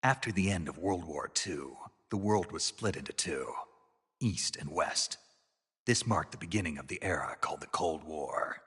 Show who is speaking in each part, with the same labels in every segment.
Speaker 1: After the end of World War II, the world was split into two, East and West. This marked the beginning of the era called the Cold War.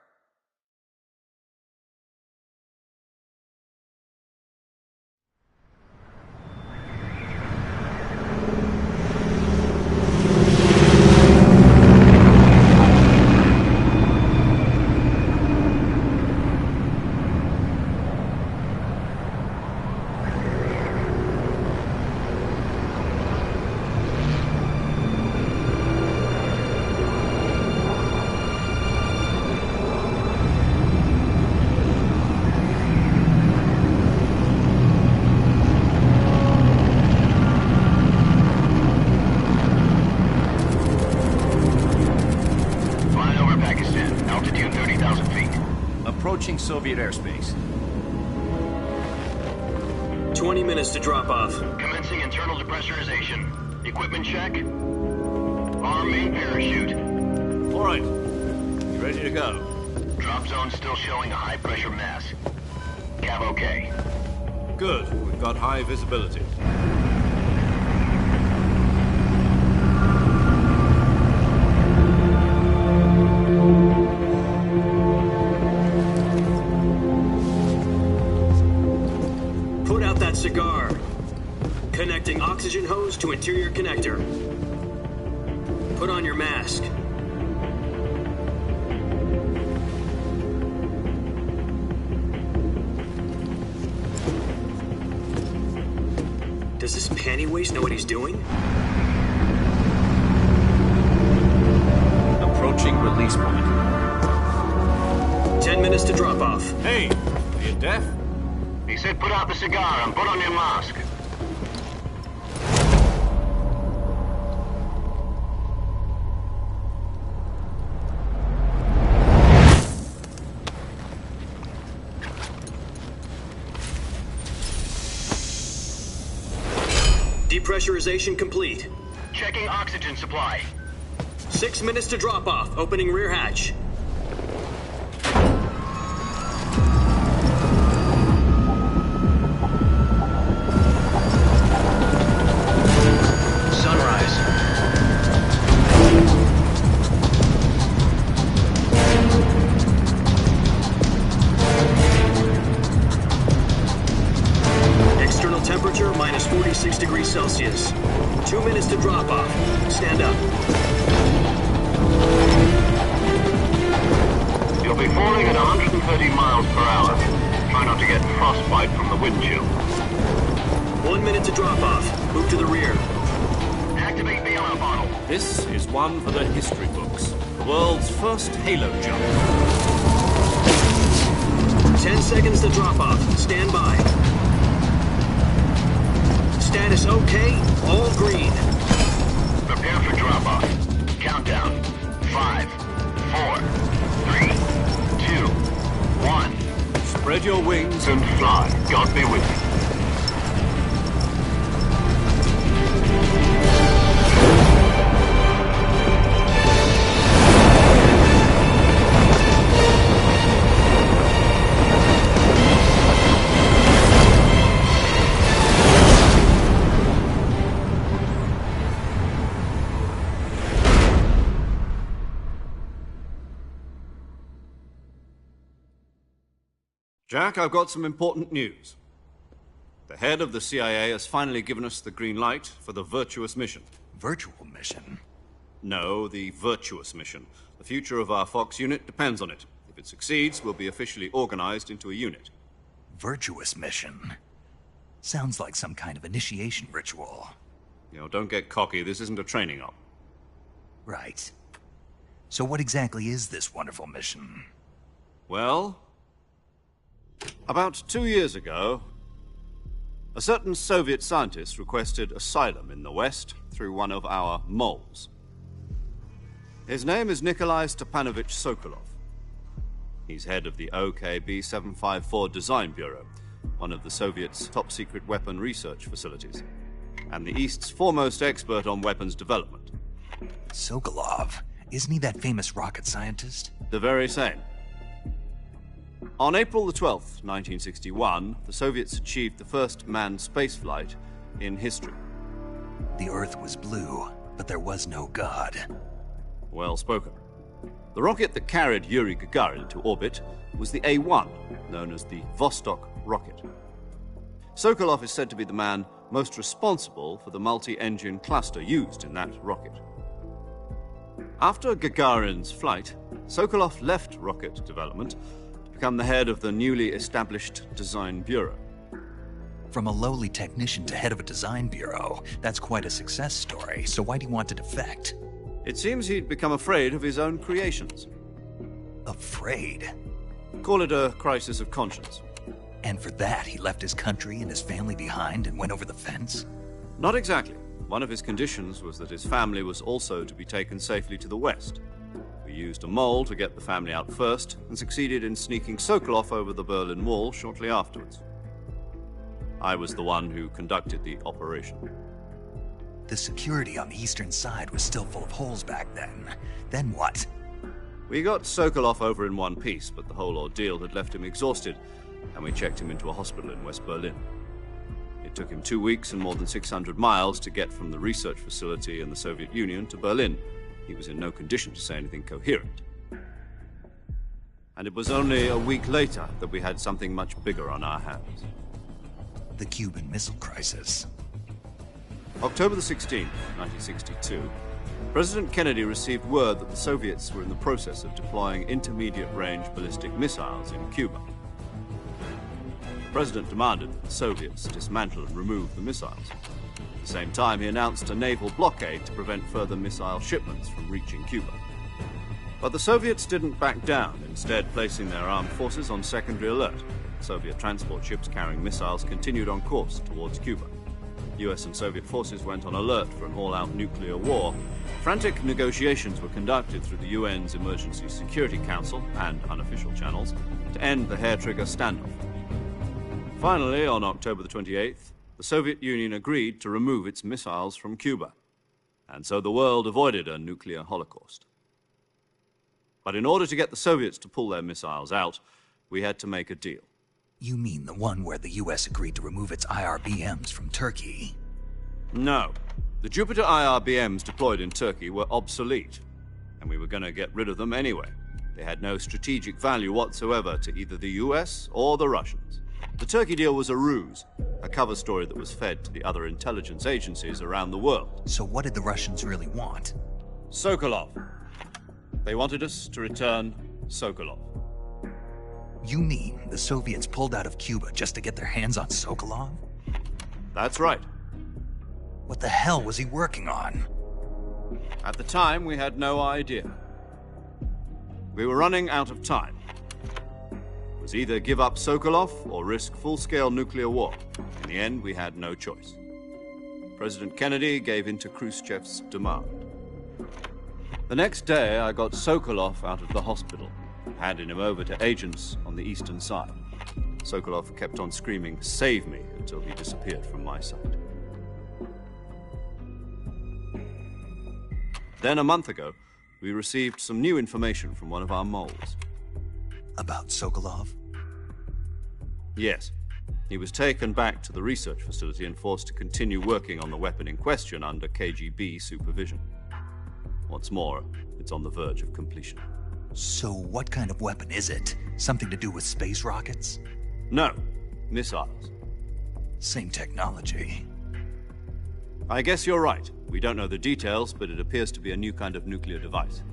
Speaker 2: Approaching Soviet airspace.
Speaker 3: 20 minutes to drop off.
Speaker 4: Commencing internal depressurization. Equipment check. Arm main parachute.
Speaker 2: All right. You ready to go?
Speaker 4: Drop zone still showing a high pressure mass. Cav okay.
Speaker 2: Good. We've got high visibility.
Speaker 3: Put out that cigar. Connecting oxygen hose to interior connector. Put on your mask. Does this panty waste know what he's doing?
Speaker 2: Approaching release point.
Speaker 3: 10 minutes to drop off.
Speaker 2: Hey, are you deaf?
Speaker 4: He said put out the cigar and put on your mask.
Speaker 3: Depressurization complete.
Speaker 4: Checking oxygen supply.
Speaker 3: 6 minutes to drop off. Opening rear hatch.
Speaker 4: Sunrise.
Speaker 3: External temperature minus 46 degrees Celsius. 2 minutes to drop off. Stand up.
Speaker 4: You'll be falling at 130 miles per hour. Try not to get frostbite from the wind chill.
Speaker 3: 1 minute to drop off. Move to the rear.
Speaker 4: Activate the air bottle.
Speaker 2: This is one for the history books. The world's first halo jump.
Speaker 3: 10 seconds to drop off. Stand by. Status okay. All green.
Speaker 4: Prepare for drop-off. Countdown. 5, 4, 3, 2, 1.
Speaker 2: Spread your wings
Speaker 4: And fly. God be with you.
Speaker 2: Jack, I've got some important news. The head of the CIA has finally given us the green light for the virtuous mission.
Speaker 1: Virtual mission?
Speaker 2: No, the virtuous mission. The future of our Fox unit depends on it. If it succeeds, we'll be officially organized into a unit.
Speaker 1: Virtuous mission? Sounds like some kind of initiation ritual.
Speaker 2: You know, don't get cocky. This isn't a training op.
Speaker 1: Right. So what exactly is this wonderful mission?
Speaker 2: Well, about 2 years ago, a certain Soviet scientist requested asylum in the West through one of our moles. His name is Nikolai Stepanovich Sokolov. He's head of the OKB 754 Design Bureau, one of the Soviets' top-secret weapon research facilities, and the East's foremost expert on weapons development.
Speaker 1: Sokolov? Isn't he that famous rocket scientist?
Speaker 2: The very same. On April the 12th, 1961, the Soviets achieved the first manned spaceflight in history.
Speaker 1: The Earth was blue, but there was no God.
Speaker 2: Well spoken. The rocket that carried Yuri Gagarin to orbit was the A-1, known as the Vostok rocket. Sokolov is said to be the man most responsible for the multi-engine cluster used in that rocket. After Gagarin's flight, Sokolov left rocket development to become the head of the newly established Design Bureau.
Speaker 1: From a lowly technician to head of a design bureau, that's quite a success story, so why do you want to defect?
Speaker 2: It seems he'd become afraid of his own creations.
Speaker 1: Afraid?
Speaker 2: Call it a crisis of conscience.
Speaker 1: And for that, he left his country and his family behind and went over the fence?
Speaker 2: Not exactly. One of his conditions was that his family was also to be taken safely to the west. We used a mole to get the family out first and succeeded in sneaking Sokolov over the Berlin Wall shortly afterwards. I was the one who conducted the operation.
Speaker 1: The security on the eastern side was still full of holes back then. Then what?
Speaker 2: We got Sokolov over in one piece, but the whole ordeal had left him exhausted, and we checked him into a hospital in West Berlin. It took him 2 weeks and more than 600 miles to get from the research facility in the Soviet Union to Berlin. He was in no condition to say anything coherent. And it was only a week later that we had something much bigger on our hands.
Speaker 1: The Cuban Missile Crisis.
Speaker 2: October the 16th, 1962, President Kennedy received word that the Soviets were in the process of deploying intermediate-range ballistic missiles in Cuba. The President demanded that the Soviets dismantle and remove the missiles. At the same time, he announced a naval blockade to prevent further missile shipments from reaching Cuba. But the Soviets didn't back down, instead placing their armed forces on secondary alert. Soviet transport ships carrying missiles continued on course towards Cuba. US and Soviet forces went on alert for an all-out nuclear war. Frantic negotiations were conducted through the UN's Emergency Security Council and unofficial channels to end the hair-trigger standoff. Finally, on October the 28th, the Soviet Union agreed to remove its missiles from Cuba. And so the world avoided a nuclear holocaust. But in order to get the Soviets to pull their missiles out, we had to make a deal.
Speaker 1: You mean the one where the US agreed to remove its IRBMs from Turkey?
Speaker 2: No. The Jupiter IRBMs deployed in Turkey were obsolete, and we were going to get rid of them anyway. They had no strategic value whatsoever to either the US or the Russians. The Turkey deal was a ruse, a cover story that was fed to the other intelligence agencies around the world.
Speaker 1: So what did the Russians really want?
Speaker 2: Sokolov. They wanted us to return Sokolov.
Speaker 1: You mean the Soviets pulled out of Cuba just to get their hands on Sokolov?
Speaker 2: That's right.
Speaker 1: What the hell was he working on?
Speaker 2: At the time, we had no idea. We were running out of time. It was either give up Sokolov or risk full-scale nuclear war. In the end, we had no choice. President Kennedy gave in to Khrushchev's demand. The next day, I got Sokolov out of the hospital, handing him over to agents on the eastern side. Sokolov kept on screaming, "Save me," until he disappeared from my sight. Then, a month ago, we received some new information from one of our moles.
Speaker 1: About Sokolov?
Speaker 2: Yes. He was taken back to the research facility and forced to continue working on the weapon in question under KGB supervision. What's more, it's on the verge of completion.
Speaker 1: So what kind of weapon is it? Something to do with space rockets?
Speaker 2: No, missiles.
Speaker 1: Same technology.
Speaker 2: I guess you're right. We don't know the details, but it appears to be a new kind of nuclear device.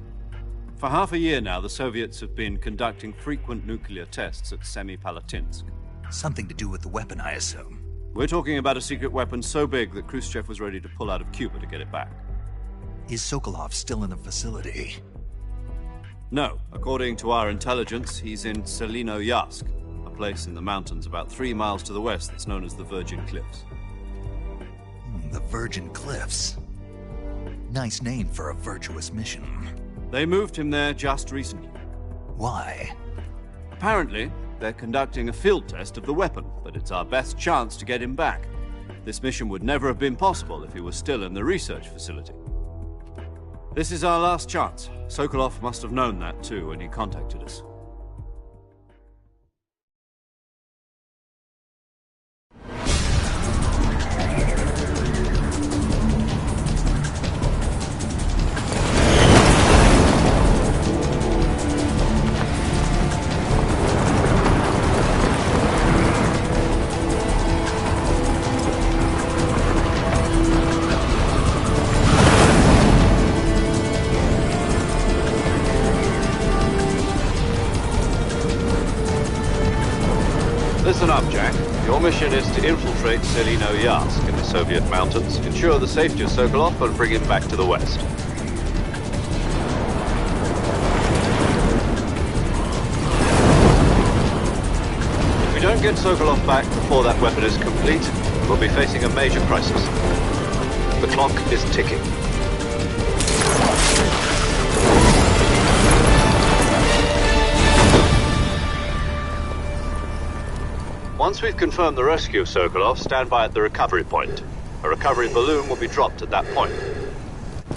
Speaker 2: For half a year now, the Soviets have been conducting frequent nuclear tests at Semipalatinsk.
Speaker 1: Something to do with the weapon, I assume.
Speaker 2: We're talking about a secret weapon so big that Khrushchev was ready to pull out of Cuba to get it back.
Speaker 1: Is Sokolov still in the facility?
Speaker 2: No. According to our intelligence, he's in Selino-Yarsk, a place in the mountains about 3 miles to the west that's known as the Virgin Cliffs.
Speaker 1: The Virgin Cliffs. Nice name for a virtuous mission.
Speaker 2: They moved him there just recently.
Speaker 1: Why?
Speaker 2: Apparently, they're conducting a field test of the weapon, but it's our best chance to get him back. This mission would never have been possible if he was still in the research facility. This is our last chance. Sokolov must have known that too when he contacted us. Listen up, Jack. Your mission is to infiltrate Selino-Yarsk in the Soviet mountains, ensure the safety of Sokolov, and bring him back to the West. If we don't get Sokolov back before that weapon is complete, we'll be facing a major crisis. The clock is ticking. Once we've confirmed the rescue of Sokolov, stand by at the recovery point. A recovery balloon will be dropped at that point.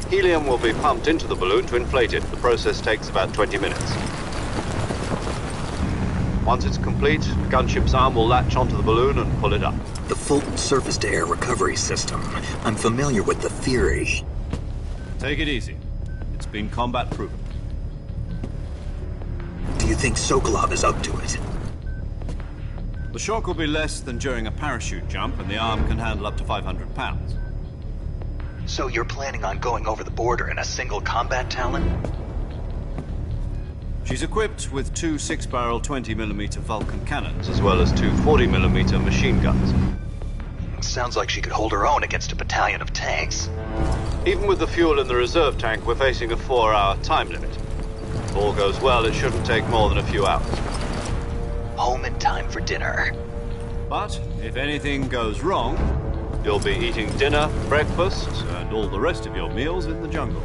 Speaker 2: Helium will be pumped into the balloon to inflate it. The process takes about 20 minutes. Once it's complete, the gunship's arm will latch onto the balloon and pull it up.
Speaker 3: The Fulton surface-to-air recovery system. I'm familiar with the theory.
Speaker 2: Take it easy. It's been combat-proven.
Speaker 3: Do you think Sokolov is up to it?
Speaker 2: The shock will be less than during a parachute jump, and the arm can handle up to 500 pounds.
Speaker 1: So you're planning on going over the border in a single combat Talon?
Speaker 2: She's equipped with two 6-barrel 20mm Vulcan cannons, as well as two 40mm machine guns.
Speaker 1: Sounds like she could hold her own against a battalion of tanks.
Speaker 2: Even with the fuel in the reserve tank, we're facing a 4-hour time limit. If all goes well, it shouldn't take more than a few hours.
Speaker 1: Home in time for dinner.
Speaker 2: But if anything goes wrong, you'll be eating dinner, breakfast, and all the rest of your meals in the jungle.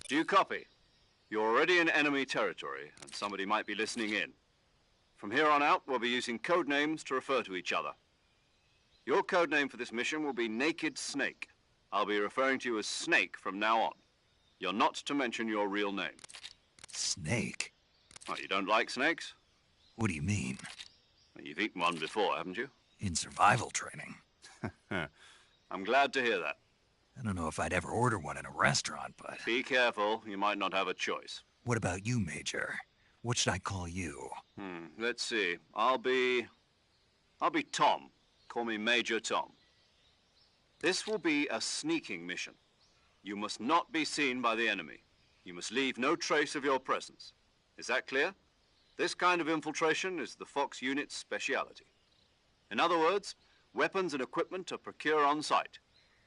Speaker 2: Do you copy? You're already in enemy territory, and somebody might be listening in. From here on out, we'll be using code names to refer to each other. Your code name for this mission will be Naked Snake. I'll be referring to you as Snake from now on. You're not to mention your real name.
Speaker 1: Snake?
Speaker 2: Oh, you don't like snakes?
Speaker 1: What do you mean?
Speaker 2: Well, you've eaten one before, haven't you?
Speaker 1: In survival training.
Speaker 2: I'm glad to hear that.
Speaker 1: I don't know if I'd ever order one in a restaurant, but...
Speaker 2: Be careful, you might not have a choice.
Speaker 1: What about you, Major? What should I call you?
Speaker 2: Let's see. I'll be Tom. Call me Major Tom. This will be a sneaking mission. You must not be seen by the enemy. You must leave no trace of your presence. Is that clear? This kind of infiltration is the Fox unit's speciality. In other words, weapons and equipment are procured on site.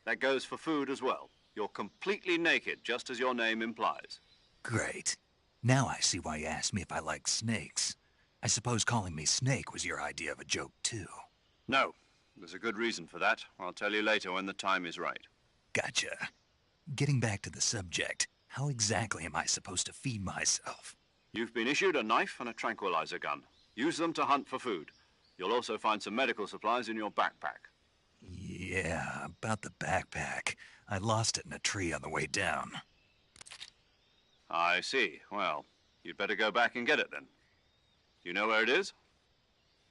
Speaker 2: That goes for food as well. You're completely naked, just as your name implies.
Speaker 1: Great. Now I see why you asked me if I like snakes. I suppose calling me Snake was your idea of a joke, too.
Speaker 2: No. There's a good reason for that. I'll tell you later when the time is right.
Speaker 1: Gotcha. Getting back to the subject, how exactly am I supposed to feed myself?
Speaker 2: You've been issued a knife and a tranquilizer gun. Use them to hunt for food. You'll also find some medical supplies in your backpack.
Speaker 1: Yeah, about the backpack. I lost it in a tree on the way down.
Speaker 2: I see. Well, you'd better go back and get it then. You know where it is?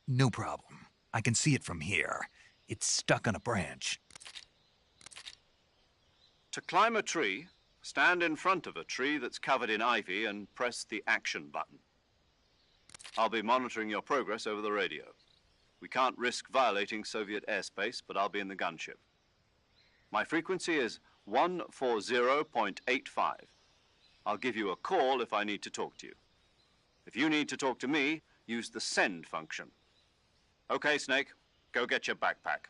Speaker 1: No problem. I can see it from here. It's stuck on a branch.
Speaker 2: To climb a tree, stand in front of a tree that's covered in ivy and press the action button. I'll be monitoring your progress over the radio. We can't risk violating Soviet airspace, but I'll be in the gunship. My frequency is 140.85. I'll give you a call if I need to talk to you. If you need to talk to me, use the send function. Okay, Snake, go get your backpack.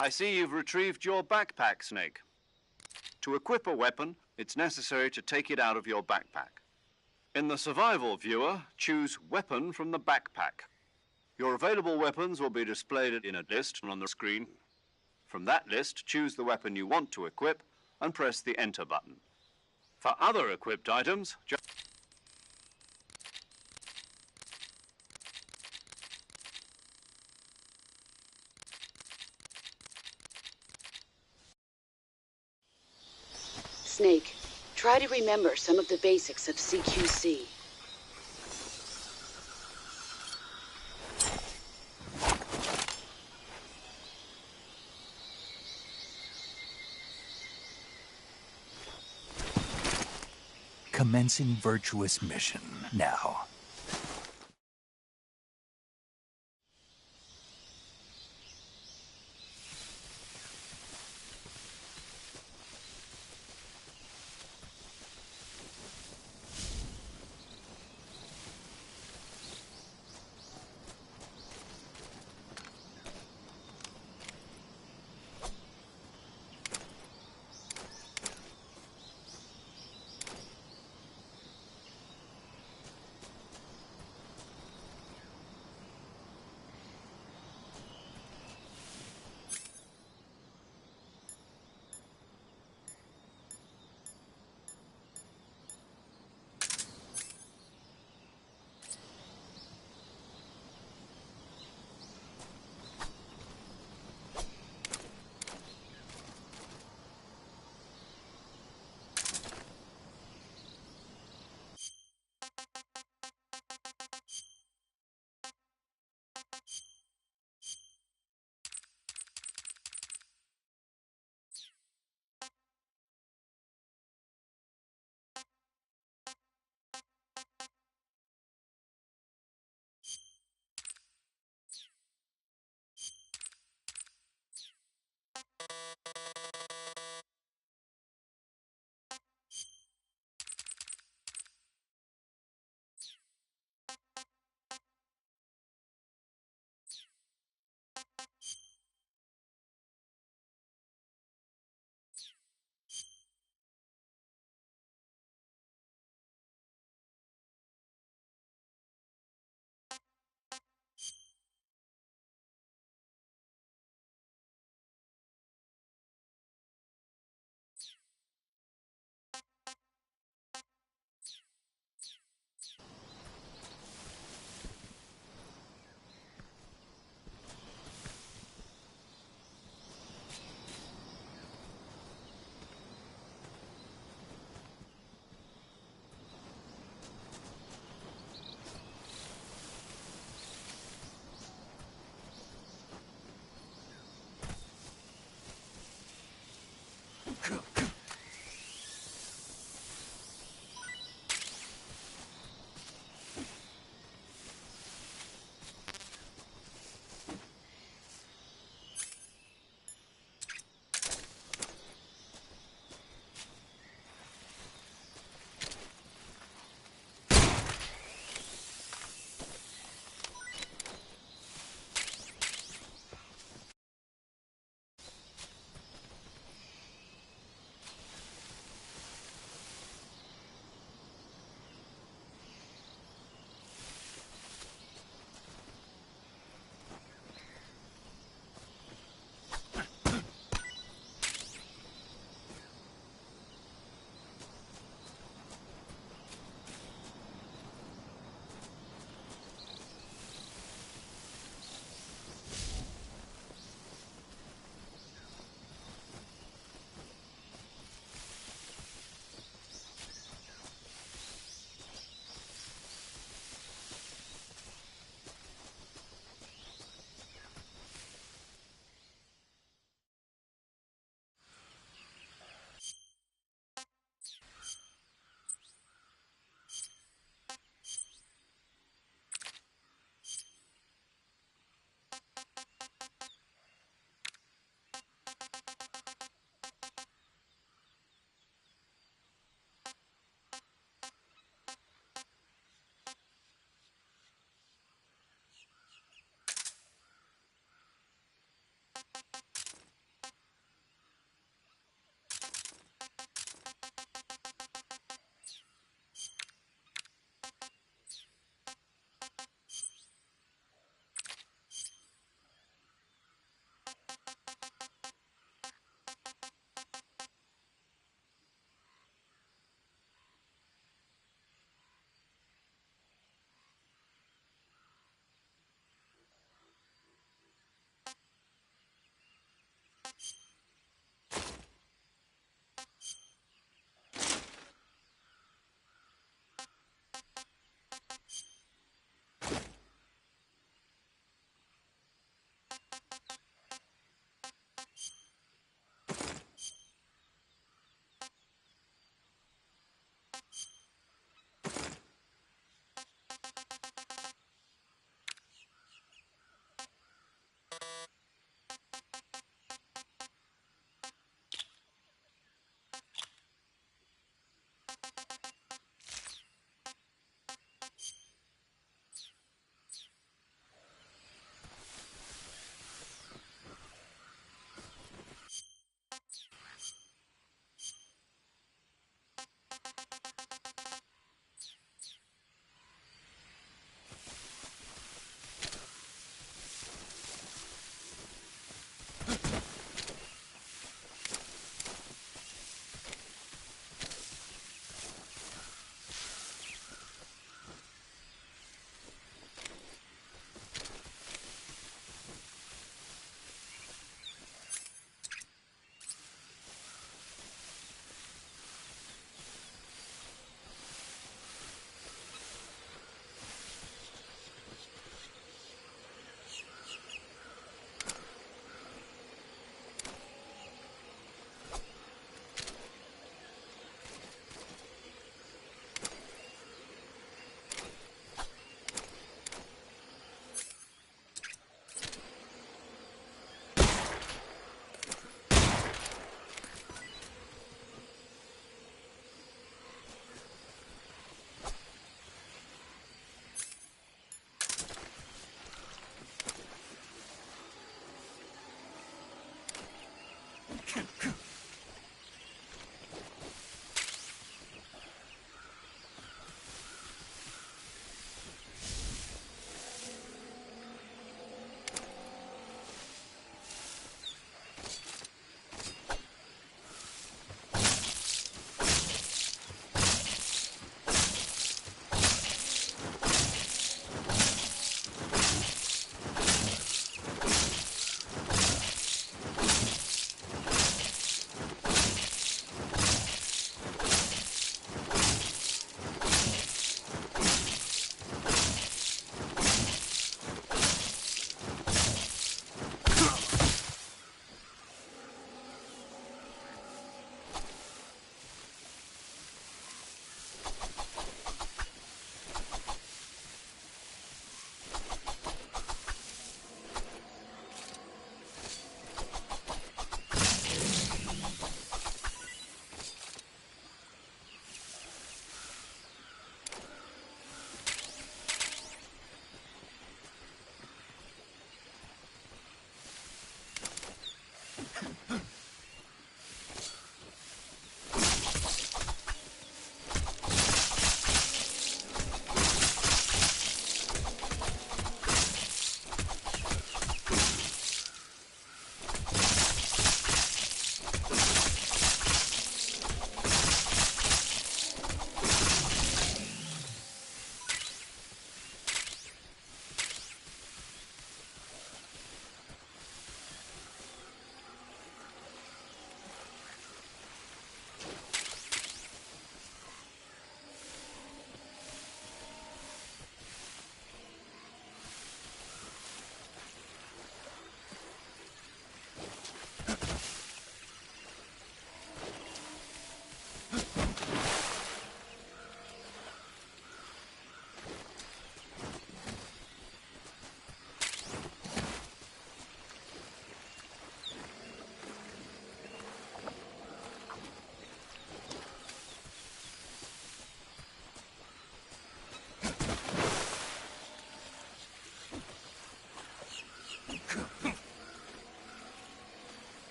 Speaker 2: I see you've retrieved your backpack, Snake. To equip a weapon, it's necessary to take it out of your backpack. In the survival viewer, choose Weapon from the backpack. Your available weapons will be displayed in a list on the screen. From that list, choose the weapon you want to equip and press the Enter button. For other equipped items, just
Speaker 5: Snake, try to remember some of the basics of CQC.
Speaker 1: Commencing virtuous mission now.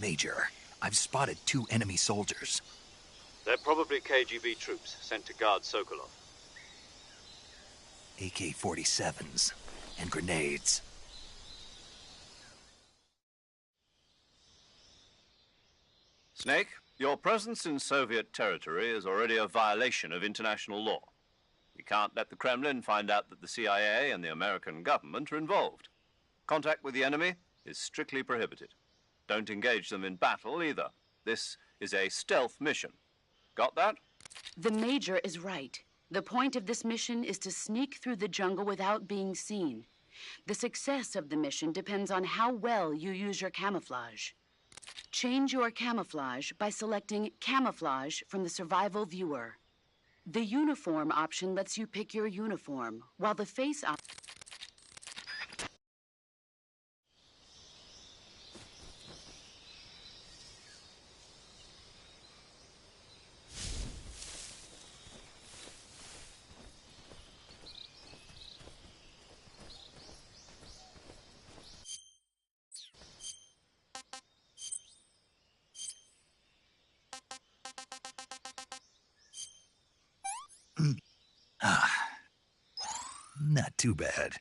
Speaker 1: Major, I've spotted 2 enemy soldiers.
Speaker 2: They're probably KGB troops sent to guard Sokolov.
Speaker 1: AK-47s and grenades.
Speaker 2: Snake, your presence in Soviet territory is already a violation of international law. We can't let the Kremlin find out that the CIA and the American government are involved. Contact with the enemy is strictly prohibited. Don't engage them in battle either. This is a stealth mission. Got that?
Speaker 5: The Major is right. The point of this mission is to sneak through the jungle without being seen. The success of the mission depends on how well you use your camouflage. Change your camouflage by selecting Camouflage from the Survival Viewer. The Uniform option lets you pick your uniform, while the Face option...
Speaker 1: Not too bad.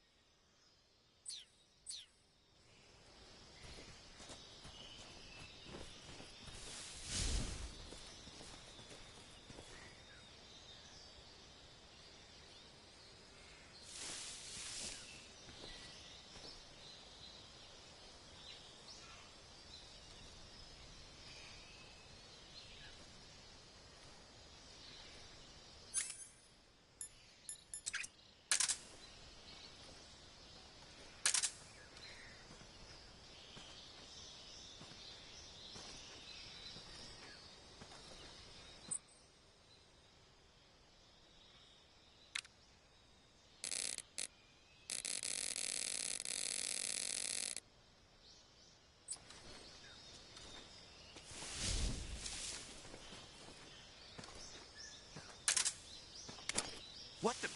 Speaker 1: What the...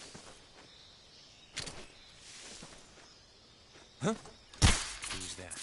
Speaker 1: Huh? Who's that?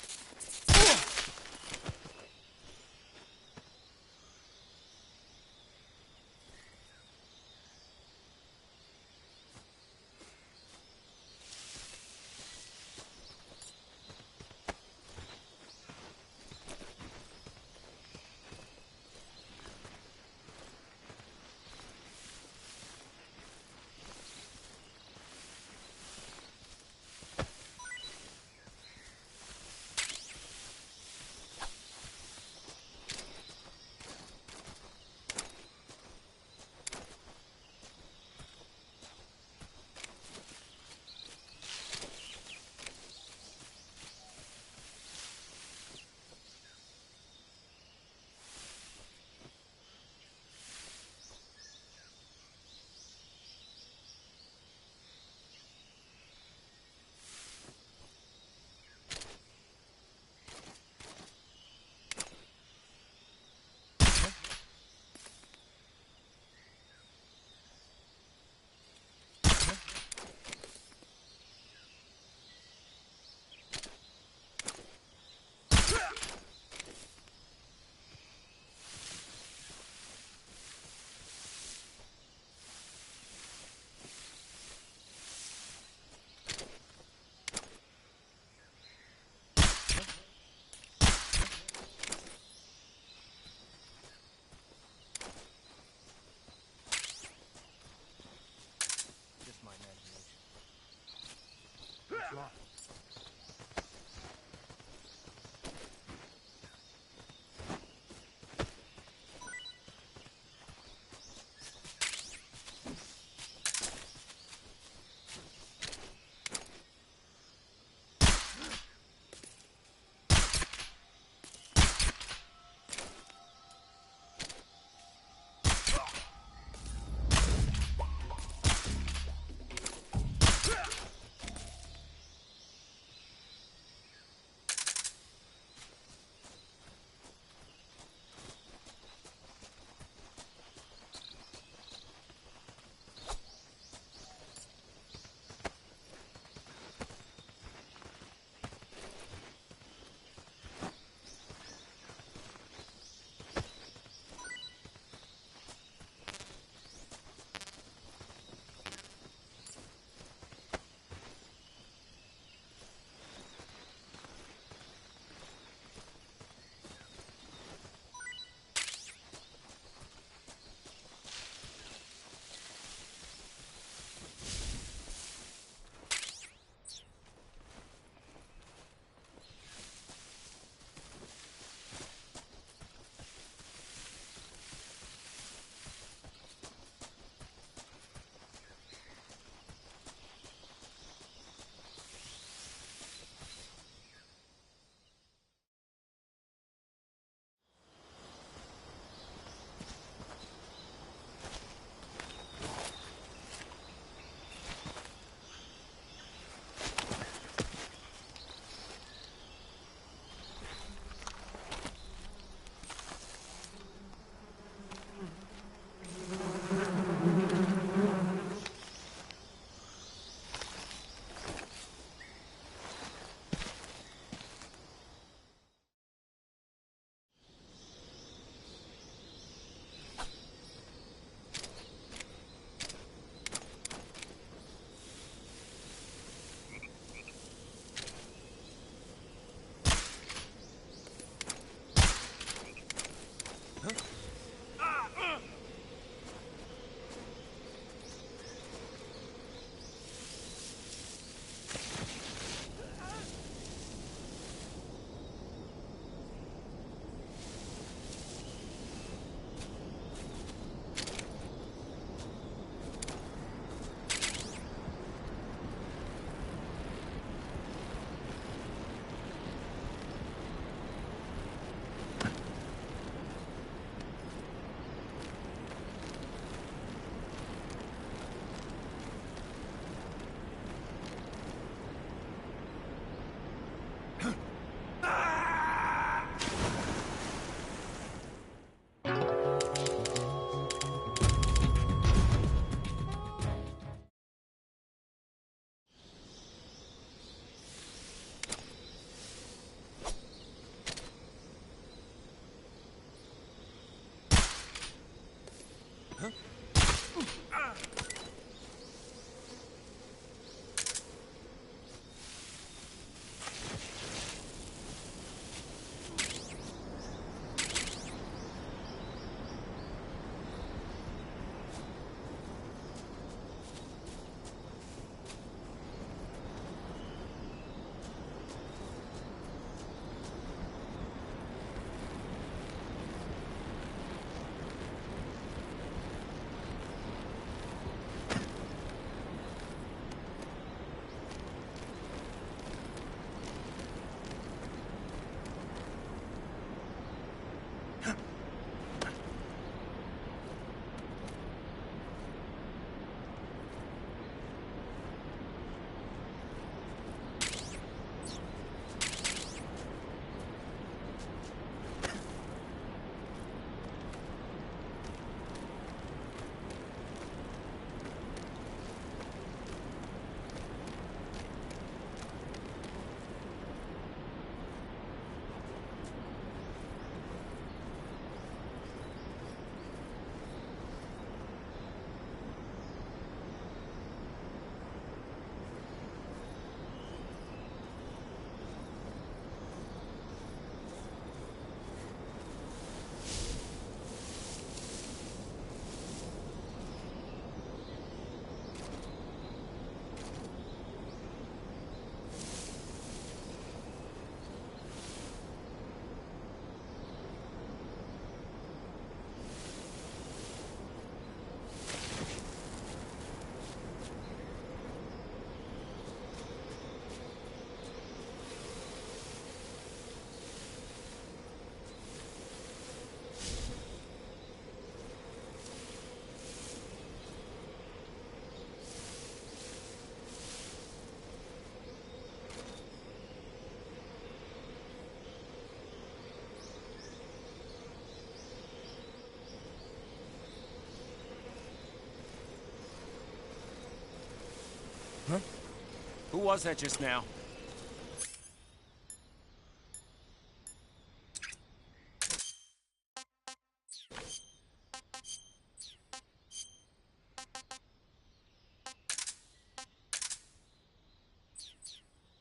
Speaker 6: Who was that just now?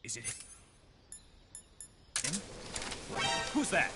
Speaker 6: Is it him? Who's that?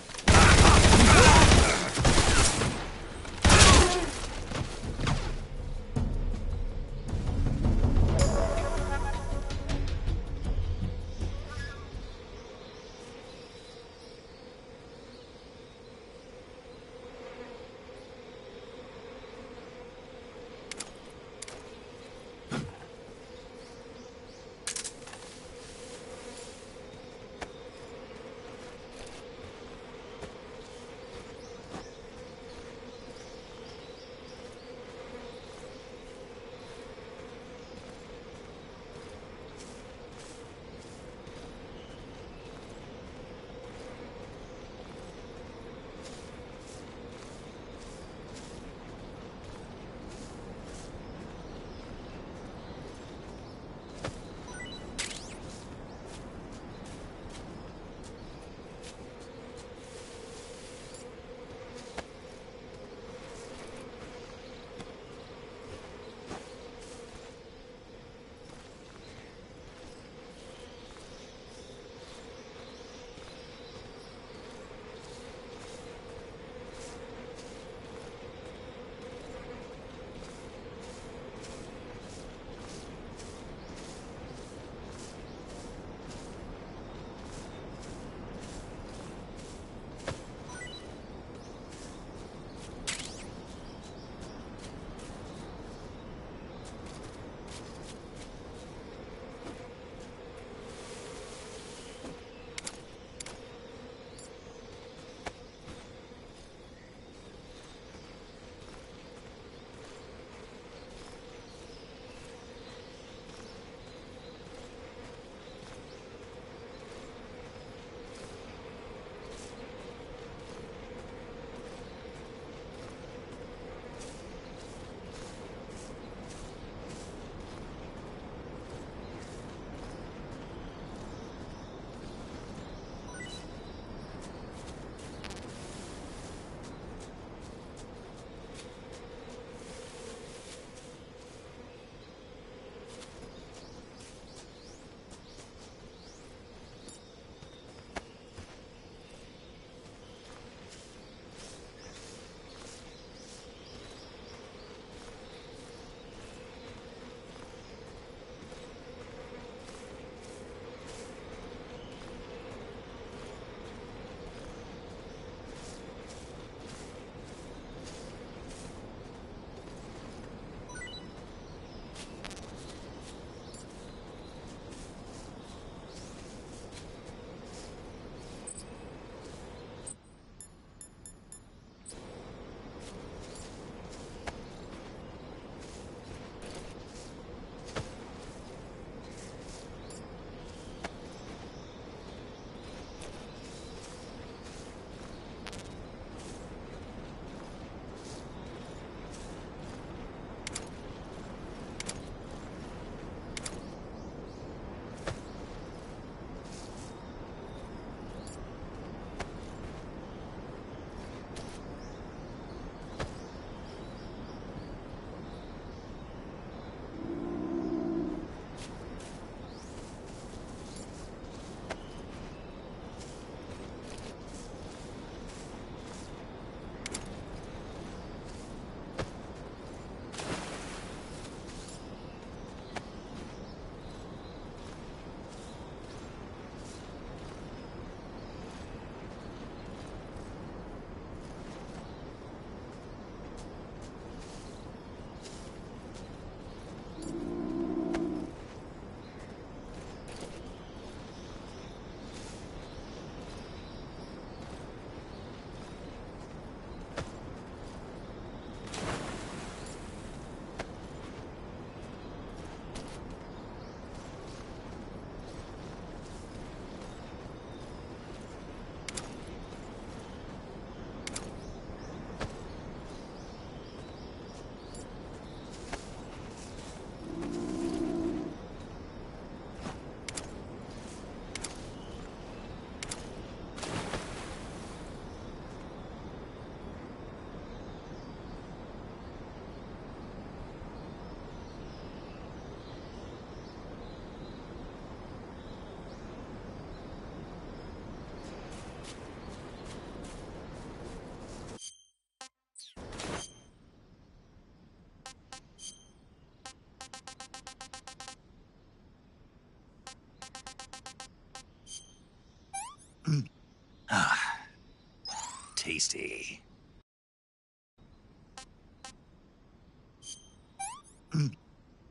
Speaker 1: tasty.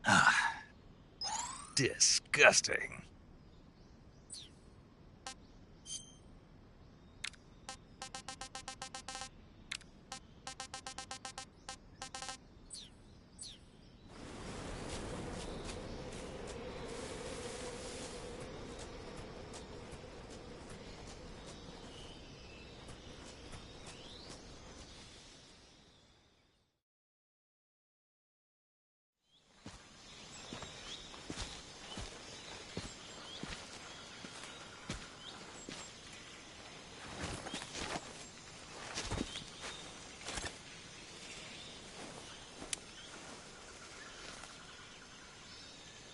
Speaker 1: Ah, disgusting.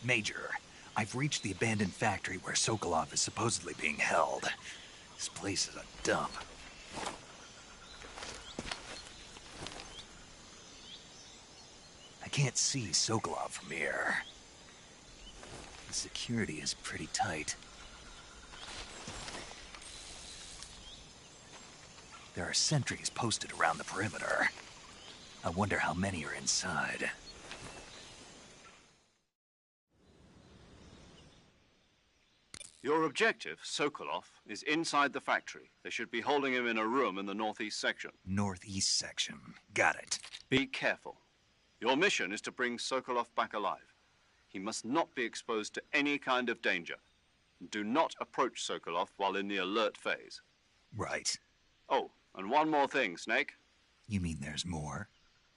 Speaker 1: Major, I've reached the abandoned factory where Sokolov is supposedly being held. This place is a dump. I can't see Sokolov from here. The security is pretty tight. There are sentries posted around the perimeter. I wonder how many are inside.
Speaker 2: Your objective, Sokolov, is inside the factory. They should be holding him in a room in the northeast section.
Speaker 1: Northeast section. Got it.
Speaker 2: Be careful. Your mission is to bring Sokolov back alive. He must not be exposed to any kind of danger. Do not approach Sokolov while in the alert phase.
Speaker 1: Right.
Speaker 2: Oh, and one more thing, Snake.
Speaker 1: You mean there's more?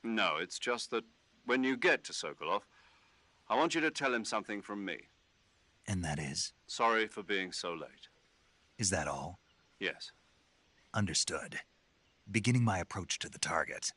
Speaker 2: No, it's just that when you get to Sokolov, I want you to tell him something from me.
Speaker 1: And that is?
Speaker 2: Sorry for being so late.
Speaker 1: Is that all?
Speaker 2: Yes.
Speaker 1: Understood. Beginning my approach to the target.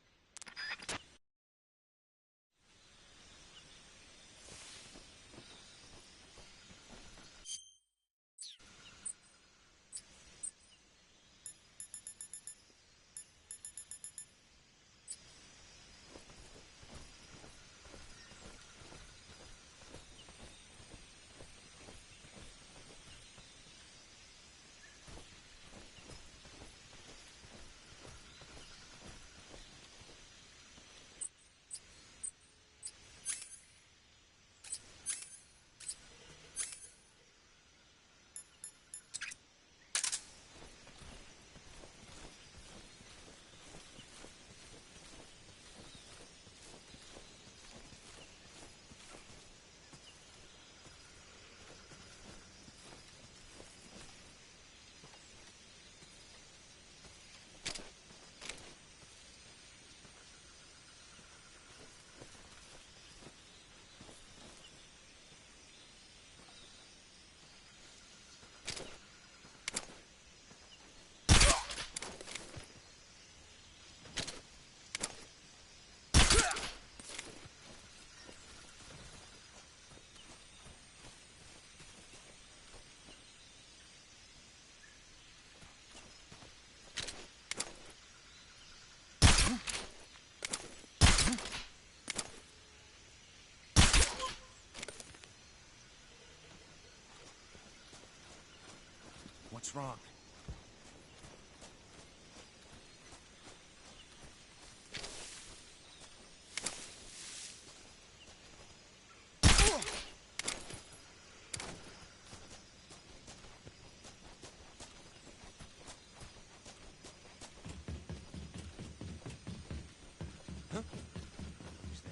Speaker 6: What's wrong? Huh? Who's that?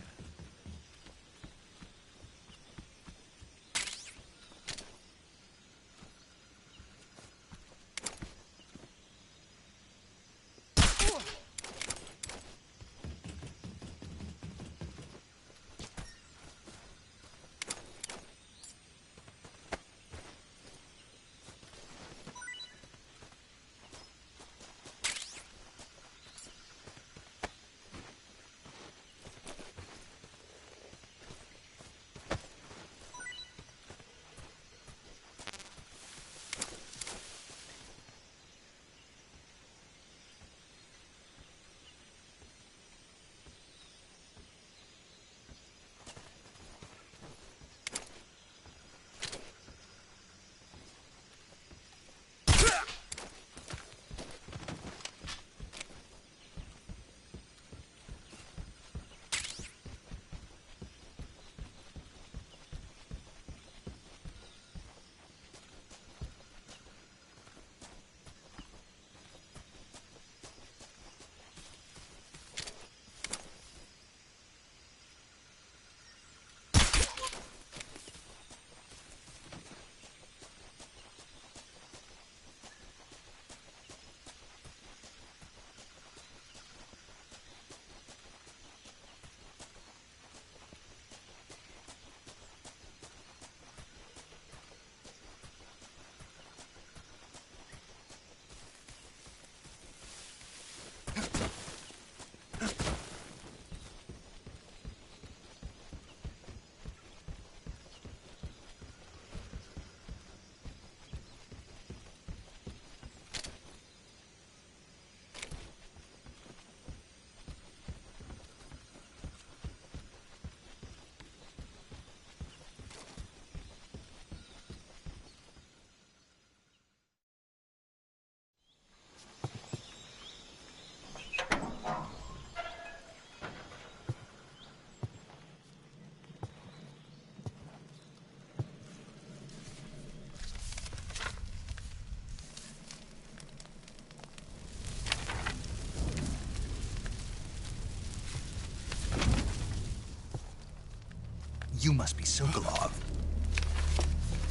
Speaker 1: Sokolov.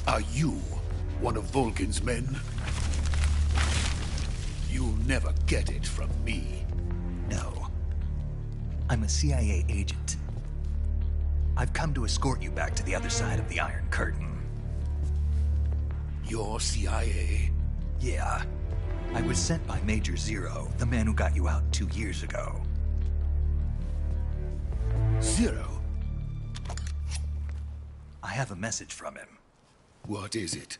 Speaker 7: Are you one of Volgin's men? You'll never get it from me.
Speaker 1: No. I'm a CIA agent. I've come to escort you back to the other side of the Iron Curtain.
Speaker 7: You're CIA?
Speaker 1: Yeah. I was sent by Major Zero, the man who got you out 2 years ago.
Speaker 7: Zero?
Speaker 1: I have a message from him.
Speaker 7: What is it?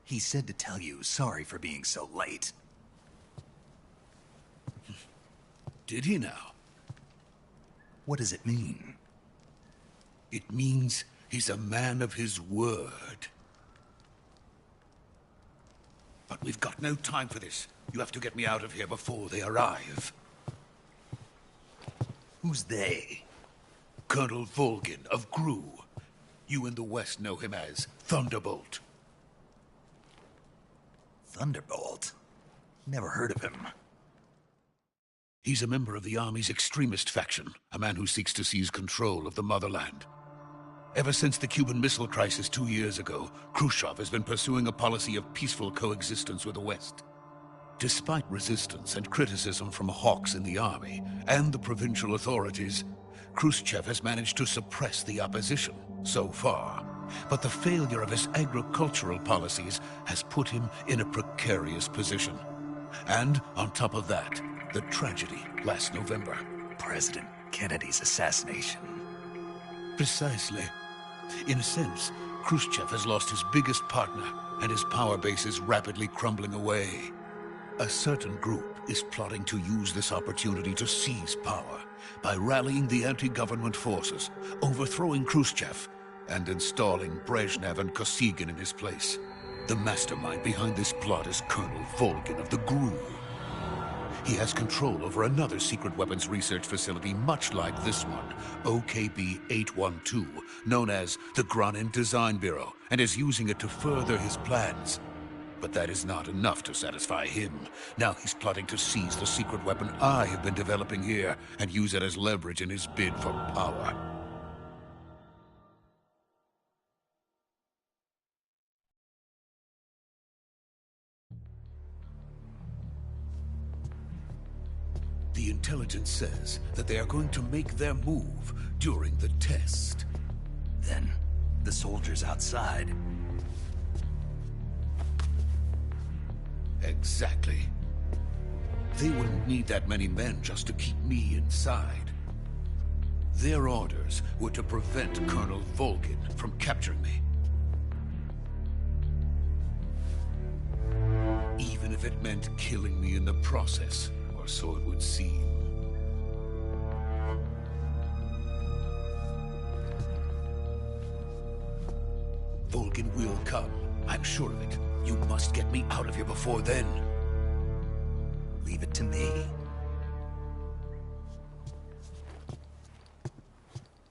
Speaker 1: He said to tell you sorry for being so late.
Speaker 7: Did he now?
Speaker 1: What does it mean?
Speaker 7: It means he's a man of his word. But we've got no time for this. You have to get me out of here before they arrive.
Speaker 1: Who's they?
Speaker 7: Colonel Volgin of GRU. You in the West know him as Thunderbolt.
Speaker 1: Thunderbolt? Never heard of him.
Speaker 7: He's a member of the Army's extremist faction, a man who seeks to seize control of the motherland. Ever since the Cuban Missile Crisis 2 years ago, Khrushchev has been pursuing a policy of peaceful coexistence with the West. Despite resistance and criticism from hawks in the army and the provincial authorities, Khrushchev has managed to suppress the opposition so far. But the failure of his agricultural policies has put him in a precarious position. And on top of that, the tragedy last November.
Speaker 1: President Kennedy's assassination.
Speaker 7: Precisely. In a sense, Khrushchev has lost his biggest partner, and his power base is rapidly crumbling away. A certain group is plotting to use this opportunity to seize power by rallying the anti-government forces, overthrowing Khrushchev, and installing Brezhnev and Kosygin in his place. The mastermind behind this plot is Colonel Volgin of the GRU. He has control over another secret weapons research facility much like this one, OKB-812, known as the Granin Design Bureau, and is using it to further his plans. But that is not enough to satisfy him. Now he's plotting to seize the secret weapon I have been developing here and use it as leverage in his bid for power. The intelligence says that they are going to make their move during the test.
Speaker 1: Then, the soldiers outside.
Speaker 7: Exactly. They wouldn't need that many men just to keep me inside. Their orders were to prevent Colonel Volgin from capturing me. Even if it meant killing me in the process, or so it would seem. Volgin will come. I'm sure of it. You must get me out of here before then.
Speaker 1: Leave it to me.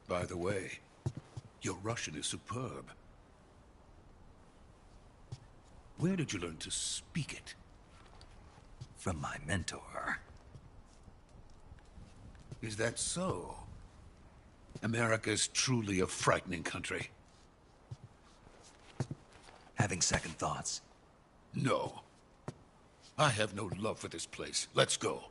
Speaker 7: By the way, your Russian is superb. Where did you learn to speak it?
Speaker 1: From my mentor.
Speaker 7: Is that so? America's truly a frightening country.
Speaker 1: Having second thoughts?
Speaker 7: No. I have no love for this place. Let's go.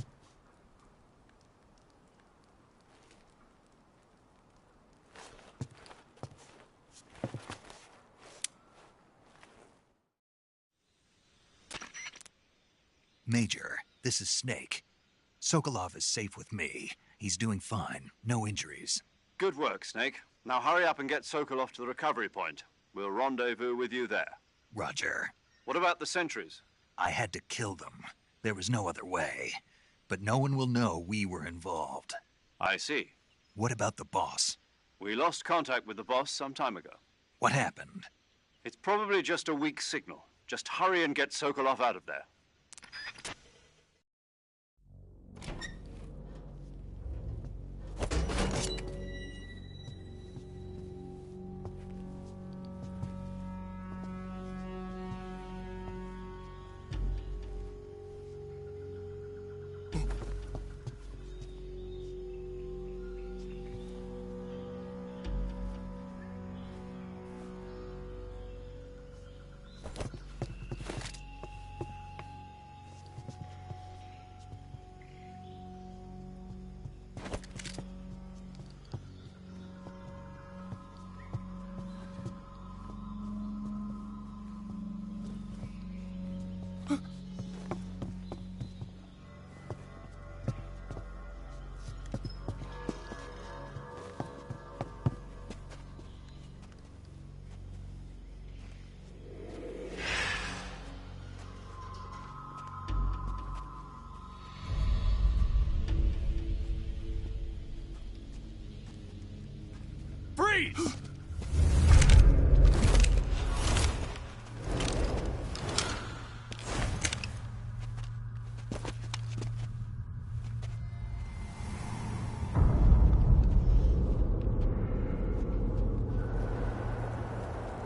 Speaker 1: Major, this is Snake. Sokolov is safe with me. He's doing fine. No injuries.
Speaker 2: Good work, Snake. Now hurry up and get Sokolov to the recovery point. We'll rendezvous with you there.
Speaker 1: Roger.
Speaker 2: What about the sentries?
Speaker 1: I had to kill them. There was no other way. But no one will know we were involved.
Speaker 2: I see.
Speaker 1: What about the boss?
Speaker 2: We lost contact with the boss some time ago.
Speaker 1: What happened?
Speaker 2: It's probably just a weak signal. Just hurry and get Sokolov out of there.
Speaker 6: Freeze!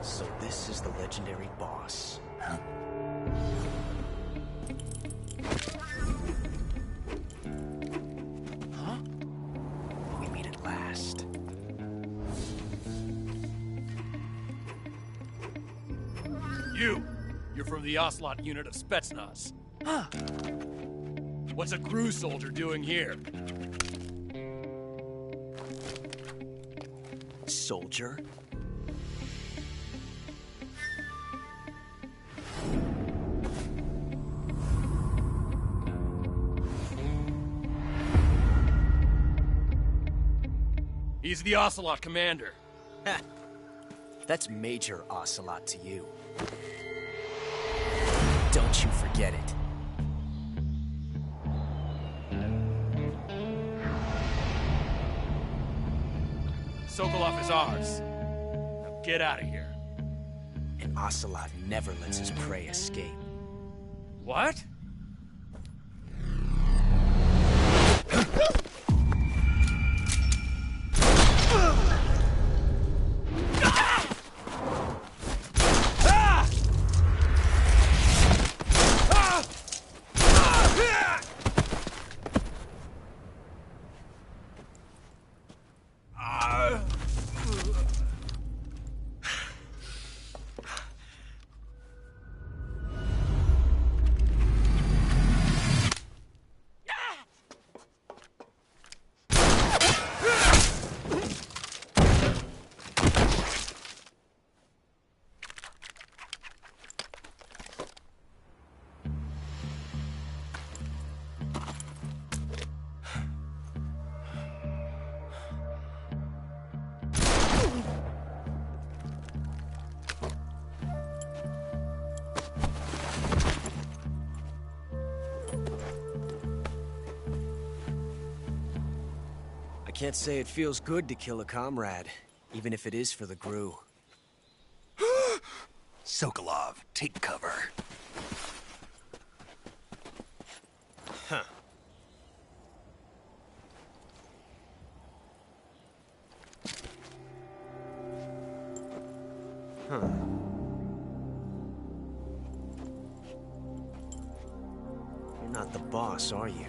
Speaker 8: So this is the legendary boss.
Speaker 1: Huh?
Speaker 8: Huh? We meet at last.
Speaker 6: You're from the Ocelot unit of Spetsnaz. Huh. What's a crew soldier doing here?
Speaker 8: Soldier?
Speaker 6: He's the Ocelot commander.
Speaker 8: Ha! That's Major Ocelot to you. Don't you forget it.
Speaker 6: Sokolov is ours. Now get out of here.
Speaker 8: And Ocelot never lets his prey escape.
Speaker 6: What?
Speaker 8: I can't say it feels good to kill a comrade, even if it is for the GRU.
Speaker 1: Sokolov, take cover.
Speaker 8: Huh. Huh. You're not the boss, are you?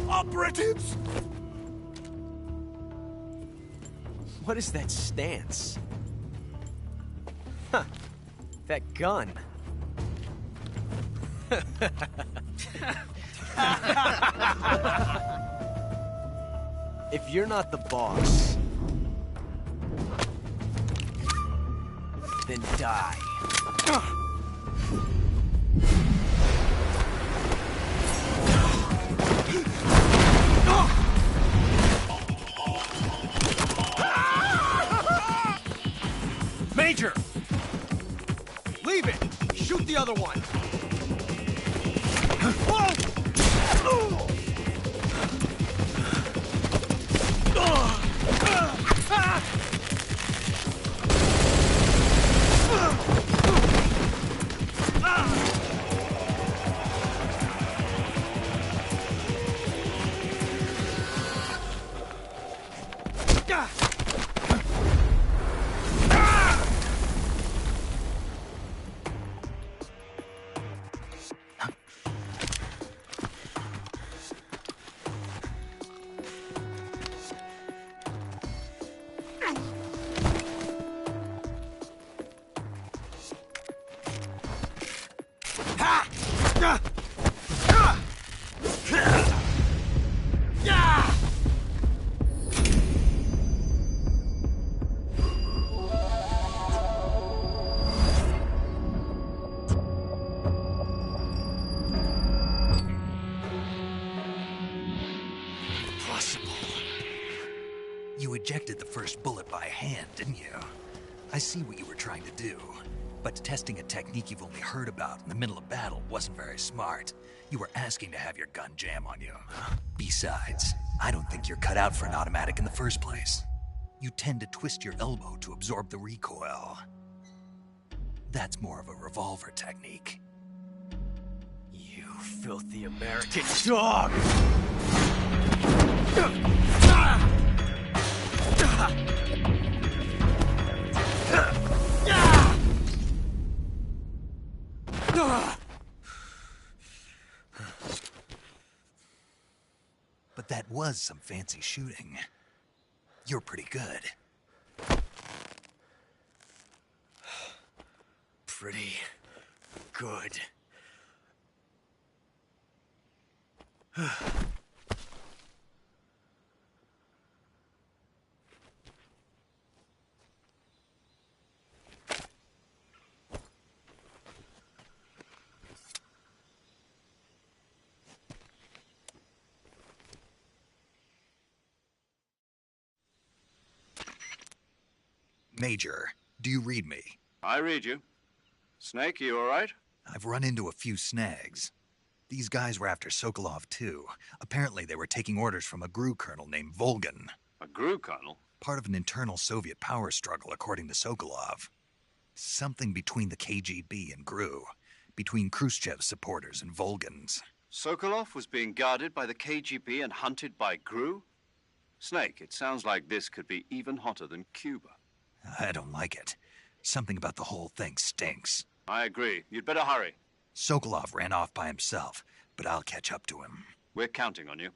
Speaker 1: Operatives!
Speaker 8: What is that stance? Huh. That gun. If you're not the boss, then die.
Speaker 6: Major!
Speaker 8: Leave it! Shoot the other one!
Speaker 1: ejected the first bullet by hand, didn't you? I see what you were trying to do. But testing a technique you've only heard about in the middle of battle wasn't very smart. You were asking to have your gun jam on you. Besides, I don't think you're cut out for an automatic in the first place. You tend to twist your elbow to absorb the recoil. That's more of a revolver technique.
Speaker 8: You filthy American dog!
Speaker 1: But that was some fancy shooting. You're pretty good.
Speaker 8: Pretty good.
Speaker 1: Major, do you read me?
Speaker 2: I read you. Snake, you all right?
Speaker 1: I've run into a few snags. These guys were after Sokolov, too. Apparently they were taking orders from a GRU colonel named Volgan.
Speaker 2: A GRU colonel?
Speaker 1: Part of an internal Soviet power struggle, according to Sokolov. Something between the KGB and GRU. Between Khrushchev's supporters and Volgan's.
Speaker 2: Sokolov was being guarded by the KGB and hunted by GRU? Snake, it sounds like this could be even hotter than Cuba.
Speaker 1: I don't like it. Something about the whole thing stinks.
Speaker 2: I agree. You'd better hurry.
Speaker 1: Sokolov ran off by himself, but I'll catch up to him.
Speaker 2: We're counting on you.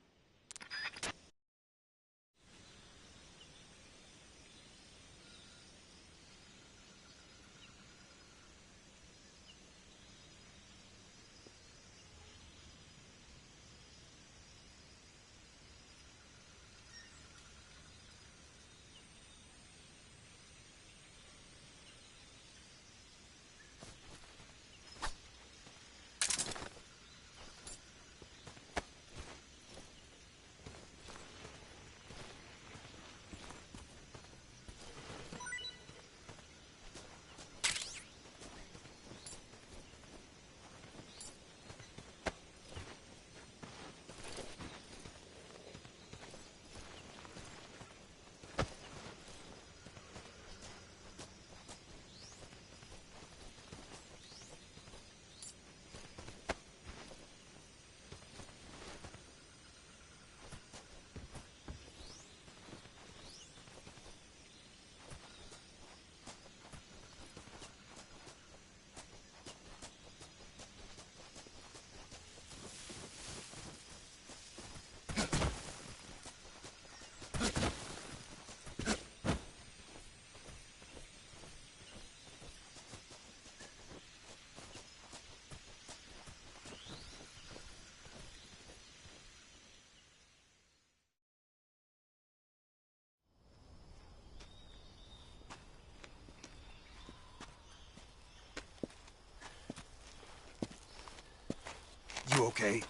Speaker 1: You okay?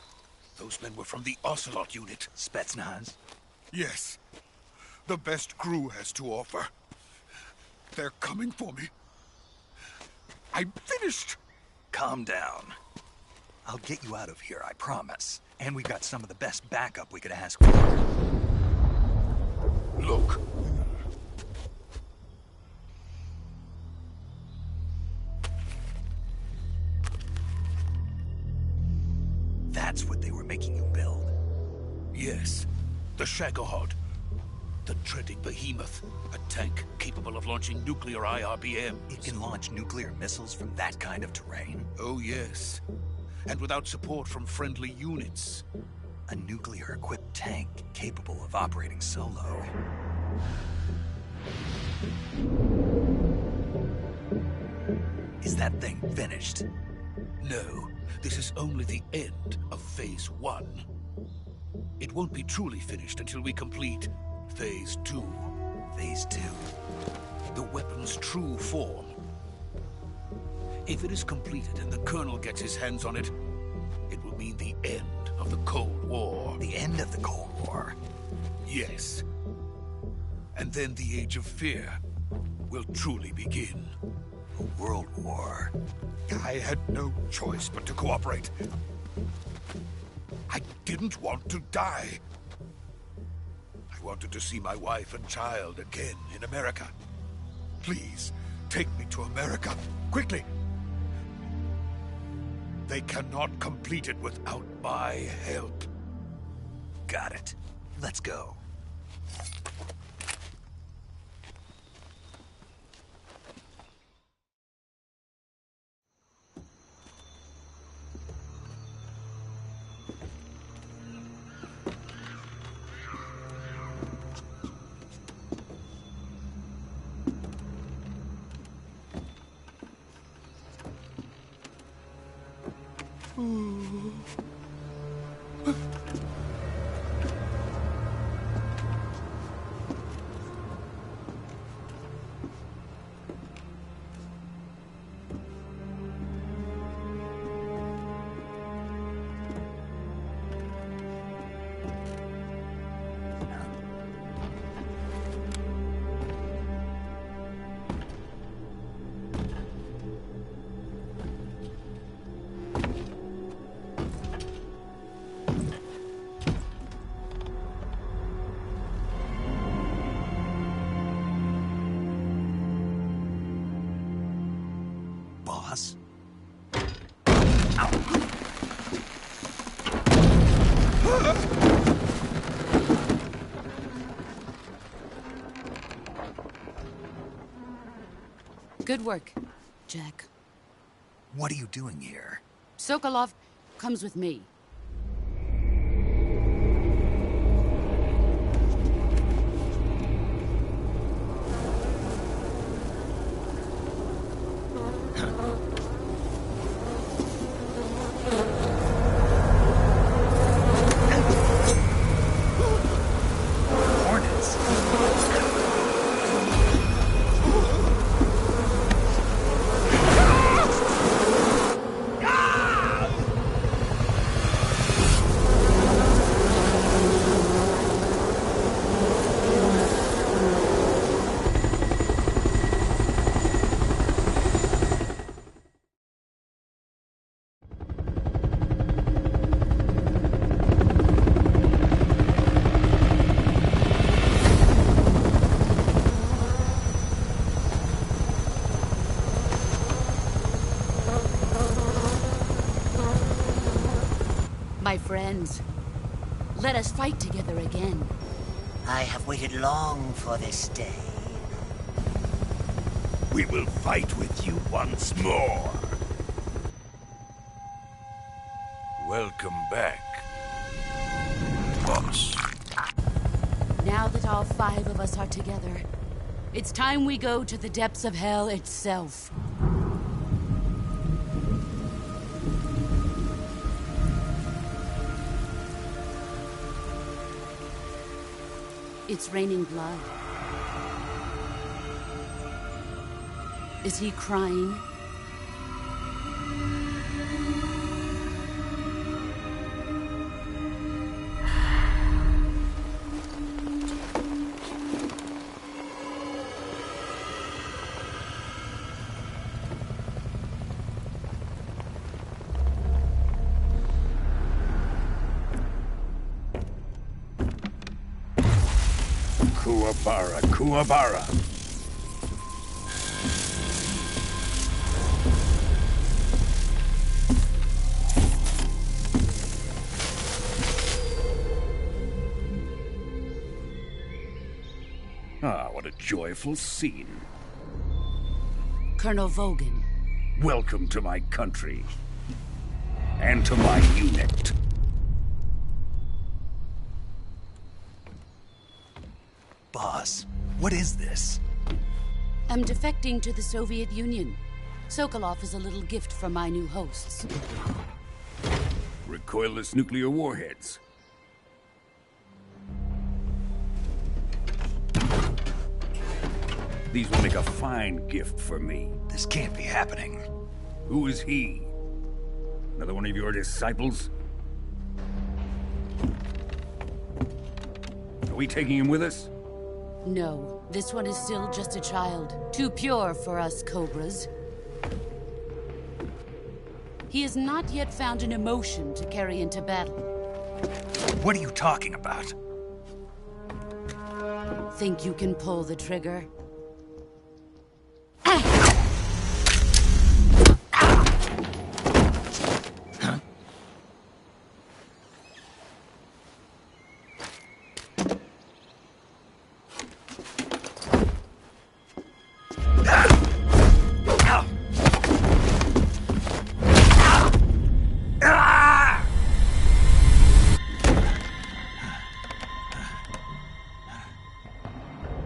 Speaker 7: Those men were from the Ocelot unit.
Speaker 1: Spetsnaz?
Speaker 7: Yes. The best GRU has to offer. They're coming for me. I'm finished.
Speaker 1: Calm down. I'll get you out of here, I promise. And we've got some of the best backup we could ask for.
Speaker 7: Look.
Speaker 1: That's what they were making you build.
Speaker 7: Yes. The Shagohod. The treading behemoth. A tank capable of launching nuclear IRBMs.
Speaker 1: It can launch nuclear missiles from that kind of terrain?
Speaker 7: Oh, yes. And without support from friendly units.
Speaker 1: A nuclear-equipped tank capable of operating solo. Is that thing finished?
Speaker 7: No. This is only the end of Phase 1. It won't be truly finished until we complete Phase 2.
Speaker 1: Phase 2?
Speaker 7: The weapon's true form. If it is completed and the Colonel gets his hands on it, it will mean the end of the Cold War.
Speaker 1: The end of the Cold War?
Speaker 7: Yes. And then the Age of Fear will truly begin.
Speaker 1: A world war.
Speaker 7: I had no choice but to cooperate. I didn't want to die. I wanted to see my wife and child again in America. Please, take me to America, quickly. They cannot complete it without my help.
Speaker 1: Got it. Let's go. Boss?
Speaker 5: Good work, Jack.
Speaker 1: What are you doing here?
Speaker 5: Sokolov comes with me.
Speaker 1: Hornets?
Speaker 5: My friends, let us fight together again.
Speaker 9: I have waited long for this day.
Speaker 7: We will fight with you once more. Welcome back, boss.
Speaker 5: Now that all 5 of us are together, it's time we go to the depths of hell itself. It's raining blood. Is he crying?
Speaker 7: Kuwabara, Kuwabara.
Speaker 10: Ah, what a joyful scene.
Speaker 5: Colonel Vogan.
Speaker 10: Welcome to my country. And to my unit.
Speaker 1: Boss, what is this?
Speaker 5: I'm defecting to the Soviet Union. Sokolov is a little gift from my new hosts.
Speaker 10: Recoilless nuclear warheads. These will make a fine gift for me.
Speaker 1: This can't be happening.
Speaker 10: Who is he? Another one of your disciples? Are we taking him with us?
Speaker 5: No, this one is still just a child. Too pure for us Cobras. He has not yet found an emotion to carry into battle.
Speaker 1: What are you talking about?
Speaker 5: Think you can pull the trigger?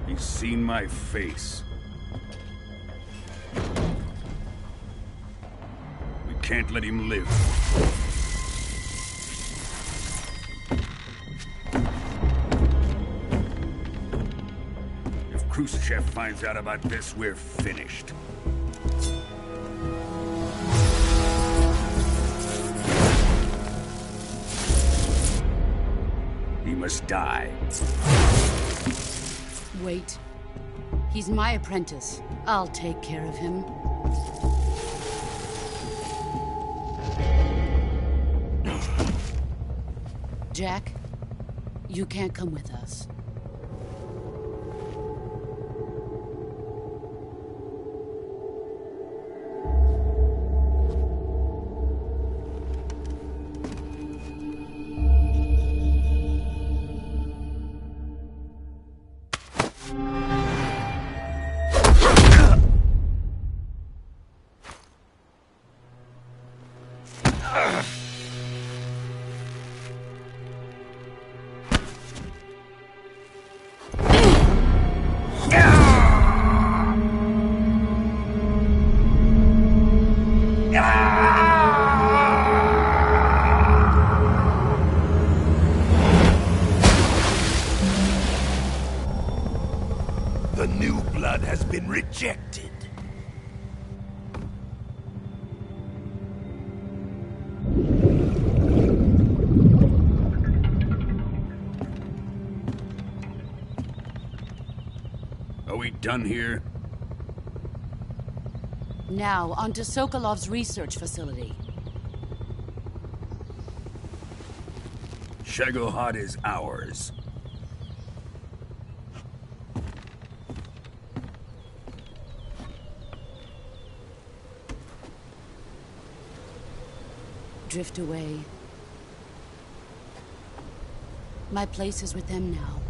Speaker 10: He's seen my face. We can't let him live. If Khrushchev finds out about this, we're finished. He must die.
Speaker 5: Wait. He's my apprentice. I'll take care of him. Jack, you can't come with us.
Speaker 1: The new blood has been rejected.
Speaker 10: Are we done here?
Speaker 5: Now, onto Sokolov's research facility.
Speaker 10: Shagohod is ours.
Speaker 5: Drift away. My place is with them now.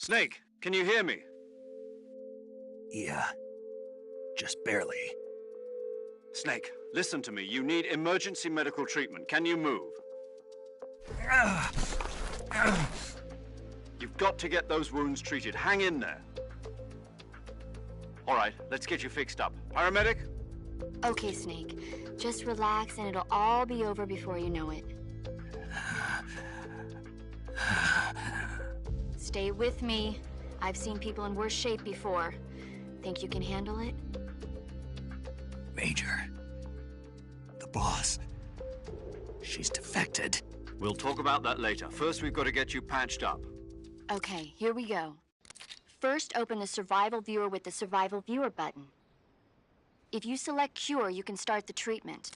Speaker 2: Snake, can you hear me?
Speaker 1: Yeah. Just barely.
Speaker 2: Snake, listen to me. You need emergency medical treatment. Can you move? You've got to get those wounds treated. Hang in there. All right, let's get you fixed up. Paramedic?
Speaker 11: Okay, Snake. Just relax and it'll all be over before you know it. Stay with me. I've seen people in worse shape before. Think you can handle it?
Speaker 1: Major. The boss. She's defected.
Speaker 2: We'll talk about that later. First, we've got to get you patched up.
Speaker 11: Okay, here we go. First, open the Survival Viewer with the Survival Viewer button. If you select Cure, you can start the treatment.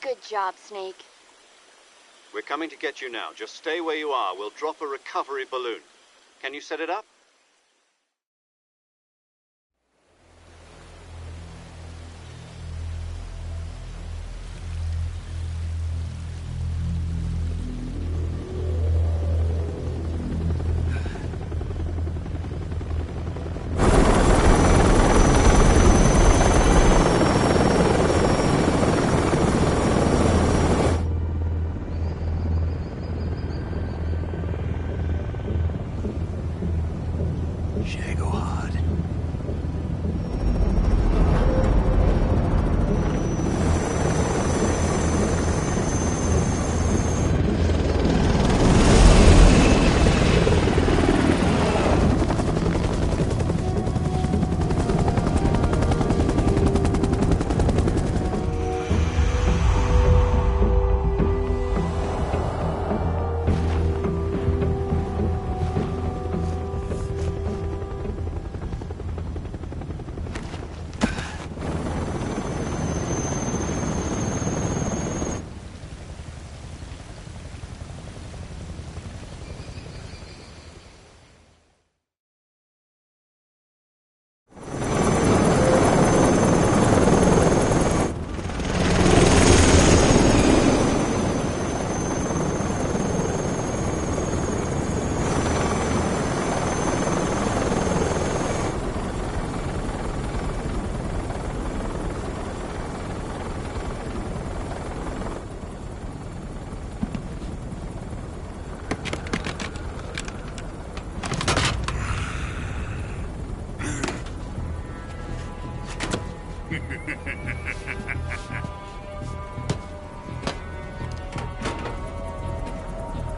Speaker 11: Good job, Snake.
Speaker 2: We're coming to get you now. Just stay where you are. We'll drop a recovery balloon. Can you set it up?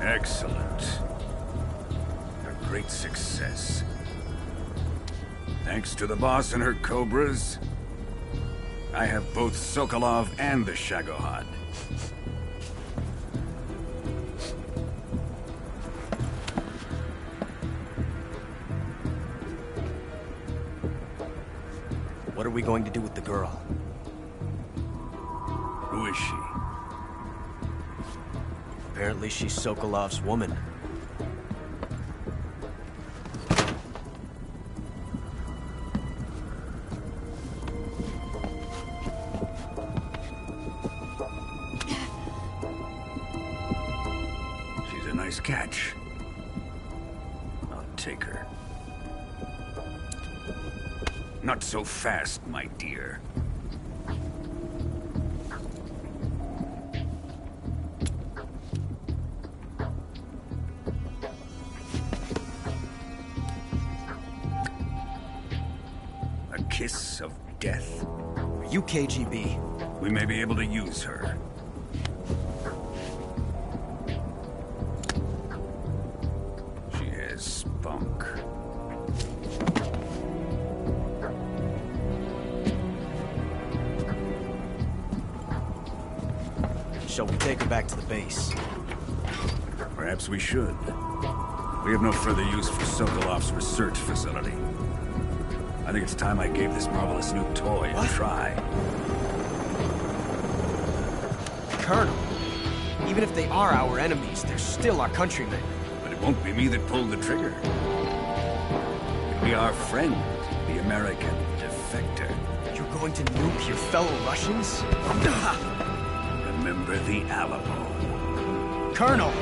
Speaker 10: Excellent. A great success. Thanks to the boss and her cobras, I have both Sokolov and the Shagohod.
Speaker 8: What are we going to do with the girl?
Speaker 10: Who is she?
Speaker 8: Apparently she's Sokolov's woman.
Speaker 10: She's a nice catch. I'll take her. Not so fast, my dear. A kiss of death.
Speaker 8: Are you KGB?
Speaker 10: We may be able to use her. She has spunk.
Speaker 8: Shall we take her back to the base?
Speaker 10: Perhaps we should. We have no further use for Sokolov's research facility. I think it's time I gave this marvelous new toy a try.
Speaker 8: Colonel, even if they are our enemies, they're still our countrymen.
Speaker 10: But it won't be me that pulled the trigger. It'll be our friend, the American defector.
Speaker 8: You're going to nuke your fellow Russians?
Speaker 10: Remember the Alamo.
Speaker 8: Colonel!